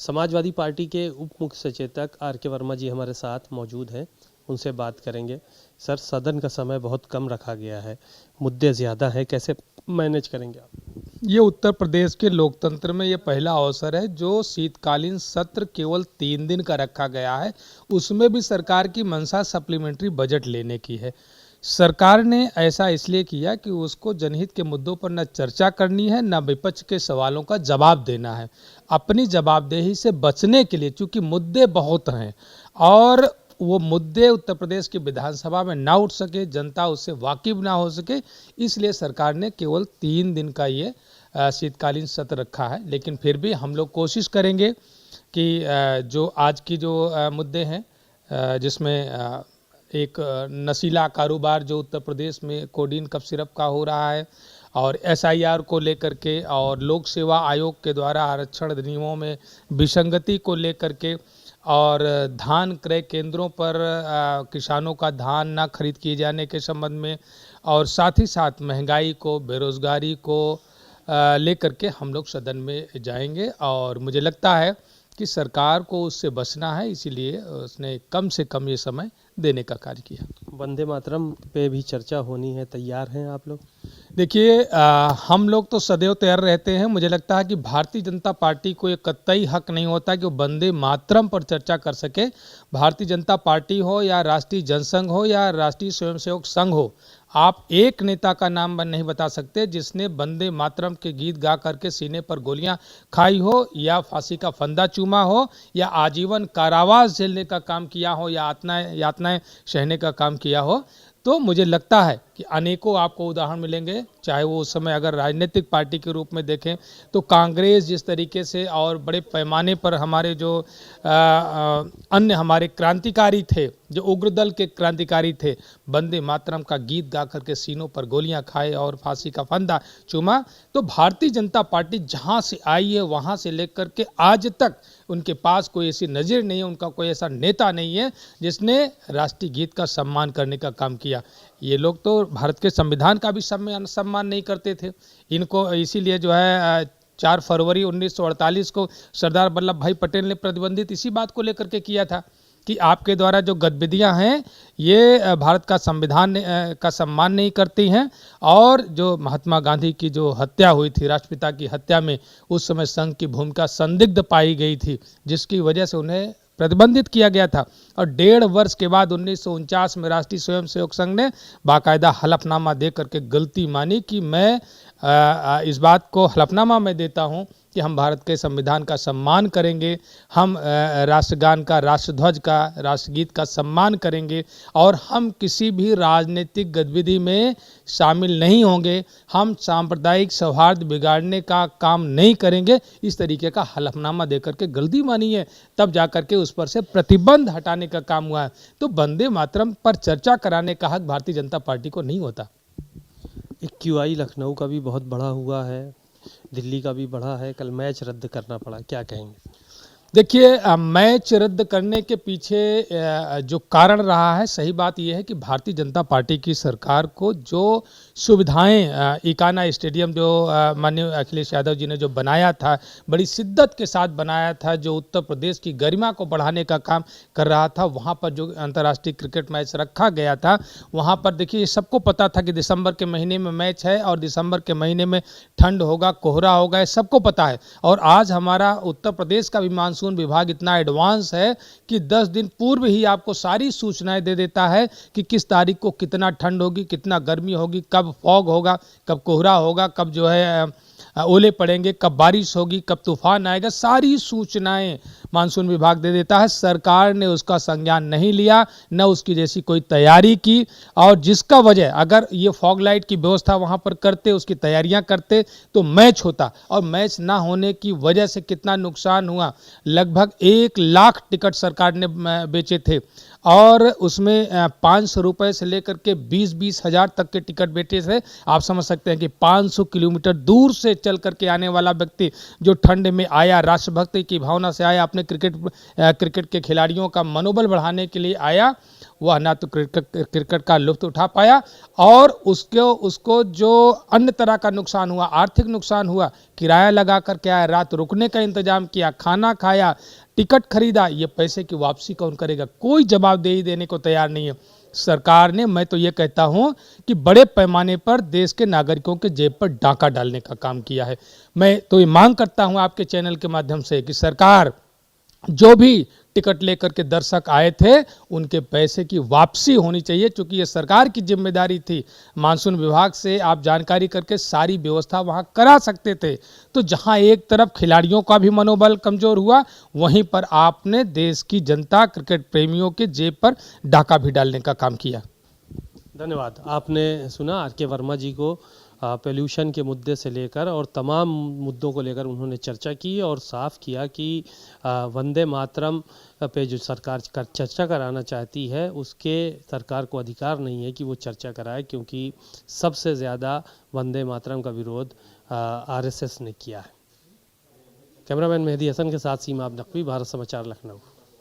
Samajwadi party के उप मुख्य सचेतक आर.के. वर्मा जी हमारे साथ मौजूद हैं, उनसे बात करेंगे। सर, सदन का समय बहुत कम रखा गया है, मुद्दे ज़्यादा हैं, कैसे मैनेज करेंगे आप? ये उत्तर प्रदेश के लोकतंत्र में ये पहला अवसर है जो शीतकालीन सत्र केवल 3 दिन का रखा गया है। उसमें भी सरकार की मंशा सप्लीमेंट्री बजट लेने की है। सरकार ने ऐसा इसलिए किया कि उसको जनहित के मुद्दों पर न चर्चा करनी है, न विपक्ष के सवालों का जवाब देना है। अपनी जवाबदेही से बचने के लिए, चूंकि मुद्दे बहुत हैं और वो मुद्दे उत्तर प्रदेश की विधानसभा में ना उठ सके, जनता उससे वाकिफ ना हो सके, इसलिए सरकार ने केवल 3 दिन का ये शीतकालीन सत्र रखा है। लेकिन फिर भी हम लोग कोशिश करेंगे कि जो आज की जो मुद्दे हैं, जिसमें एक नशीला कारोबार जो उत्तर प्रदेश में कोडीन कफ सिरप का हो रहा है, और एसआईआर को लेकर के, और लोक सेवा आयोग के द्वारा आरक्षण नियमों में विसंगति को लेकर के, और धान क्रय केंद्रों पर किसानों का धान ना खरीद किए जाने के संबंध में, और साथ ही साथ महंगाई को, बेरोजगारी को लेकर के हम लोग सदन में जाएंगे। और मुझे लगता है कि सरकार को उससे बचना है, इसीलिए उसने कम से कम ये समय देने का कार्य किया। वंदे मातरम पे भी चर्चा होनी है, तैयार हैं आप लोग? देखिए, हम लोग तो सदैव तैयार रहते हैं। मुझे लगता है कि भारतीय जनता पार्टी को ये कतई हक नहीं होता कि वो वंदे मातरम पर चर्चा कर सके। भारतीय जनता पार्टी हो या राष्ट्रीय जनसंघ हो या राष्ट्रीय स्वयंसेवक संघ हो, आप एक नेता का नाम नहीं बता सकते जिसने वंदे मातरम के गीत गा करके सीने पर गोलियां खाई हो, या फांसी का फंदा चूमा हो, या आजीवन कारावास झेलने का काम किया हो, या यातनाएं सहने का काम किया हो। तो मुझे लगता है कि अनेकों आपको उदाहरण मिलेंगे, चाहे वो उस समय अगर राजनीतिक पार्टी के रूप में देखें तो कांग्रेस जिस तरीके से और बड़े पैमाने पर हमारे जो अन्य हमारे क्रांतिकारी थे, जो उग्रदल के क्रांतिकारी थे, वंदे मातरम का गीत गा करके सीनों पर गोलियां खाए और फांसी का फंदा चूमा। तो भारतीय जनता पार्टी जहां से आई है वहां से लेकर के आज तक उनके पास कोई ऐसी नज़र नहीं है, उनका कोई ऐसा नेता नहीं है जिसने राष्ट्रीय गीत का सम्मान करने का काम किया। ये लोग तो भारत के संविधान का भी सम्मान नहीं करते थे। इनको इसीलिए जो है 4 फरवरी 1948 को सरदार वल्लभ भाई पटेल ने प्रतिबंधित इसी बात को लेकर के किया था कि आपके द्वारा जो गतिविधियां हैं ये भारत का संविधान का सम्मान नहीं करती हैं। और जो महात्मा गांधी की जो हत्या हुई थी, राष्ट्रपिता की हत्या में उस समय संघ की भूमिका संदिग्ध पाई गई थी, जिसकी वजह से उन्हें प्रतिबंधित किया गया था। और 1.5 वर्ष के बाद 1949 में राष्ट्रीय स्वयंसेवक संघ ने बाकायदा हलफनामा दे करके गलती मानी कि मैं इस बात को हलफनामा में देता हूं कि हम भारत के संविधान का सम्मान करेंगे, हम राष्ट्रगान का, राष्ट्रध्वज का, राष्ट्रगीत का सम्मान करेंगे, और हम किसी भी राजनीतिक गतिविधि में शामिल नहीं होंगे, हम सांप्रदायिक सौहार्द बिगाड़ने का काम नहीं करेंगे। इस तरीके का हलफनामा देकर के गलती मानी है, तब जाकर के उस पर से प्रतिबंध हटाने का काम हुआ है। तो वंदे मातरम पर चर्चा कराने का हक भारतीय जनता पार्टी को नहीं होता। एक क्यूआई लखनऊ का भी बहुत बड़ा हुआ है, दिल्ली का भी बढ़ा है, कल मैच रद्द करना पड़ा, क्या कहेंगे? देखिए, मैच रद्द करने के पीछे जो कारण रहा है, सही बात यह है कि भारतीय जनता पार्टी की सरकार को जो सुविधाएं इकाना स्टेडियम जो माननीय अखिलेश यादव जी ने जो बनाया था, बड़ी शिद्दत के साथ बनाया था, जो उत्तर प्रदेश की गरिमा को बढ़ाने का काम कर रहा था, वहां पर जो अंतर्राष्ट्रीय क्रिकेट मैच रखा गया था, वहां पर देखिए सबको पता था कि दिसंबर के महीने में मैच है और दिसंबर के महीने में ठंड होगा, कोहरा होगा, ये सबको पता है। और आज हमारा उत्तर प्रदेश का भी मानसून विभाग इतना एडवांस है कि 10 दिन पूर्व ही आपको सारी सूचनाएं दे देता है कि किस तारीख को कितना ठंड होगी, कितना गर्मी होगी, कब फॉग होगा, कब कोहरा होगा, कब जो है ओले पड़ेंगे, कब बारिश होगी, कब तूफान आएगा, सारी सूचनाएं मानसून विभाग दे देता है। सरकार ने उसका संज्ञान नहीं लिया, न उसकी जैसी कोई तैयारी की, और जिसका वजह अगर ये फॉग लाइट की व्यवस्था वहां पर करते, उसकी तैयारियां करते, तो मैच होता। और मैच ना होने की वजह से कितना नुकसान हुआ, लगभग 1 लाख टिकट सरकार ने बेचे थे, और उसमें 500 रुपये से लेकर के 20-20 हज़ार तक के टिकट बेचे थे। आप समझ सकते हैं कि 500 किलोमीटर दूर से चल करके आने वाला व्यक्ति जो ठंड में आया, राष्ट्रभक्ति की भावना से आया, अपने में क्रिकेट के खिलाड़ियों का मनोबल बढ़ाने के लिए आया, वह ना तो क्रिकेट का लुत्फ उठा पाया और उसको जो अन्य तरह का नुकसान हुआ, आर्थिक नुकसान हुआ, किराया लगा कर के आया, रात रुकने का इंतजाम किया, खाना खाया, टिकट खरीदा, ये पैसे की वापसी कौन करेगा? कोई जवाबदेही देने को तैयार नहीं है। सरकार ने, मैं तो ये कहता हूं कि बड़े पैमाने पर देश के नागरिकों के जेब पर डाका डालने का काम किया है। मैं तो ये मांग करता हूं आपके चैनल के माध्यम से कि सरकार, जो भी टिकट लेकर के दर्शक आए थे, उनके पैसे की वापसी होनी चाहिए, क्योंकि ये सरकार की जिम्मेदारी थी। मानसून विभाग से आप जानकारी करके सारी व्यवस्था वहां करा सकते थे। तो जहां एक तरफ खिलाड़ियों का भी मनोबल कमजोर हुआ, वहीं पर आपने देश की जनता, क्रिकेट प्रेमियों के जेब पर डाका भी डालने का काम किया। धन्यवाद। आपने सुना आर के वर्मा जी को, पोल्यूशन के मुद्दे से लेकर और तमाम मुद्दों को लेकर उन्होंने चर्चा की और साफ किया कि वंदे मातरम पे जो सरकार चर्चा कराना चाहती है, उसके सरकार को अधिकार नहीं है कि वो चर्चा कराए, क्योंकि सबसे ज़्यादा वंदे मातरम का विरोध आरएसएस ने किया है। कैमरामैन मेहदी हसन के साथ सीमा नकवी, भारत समाचार, लखनऊ।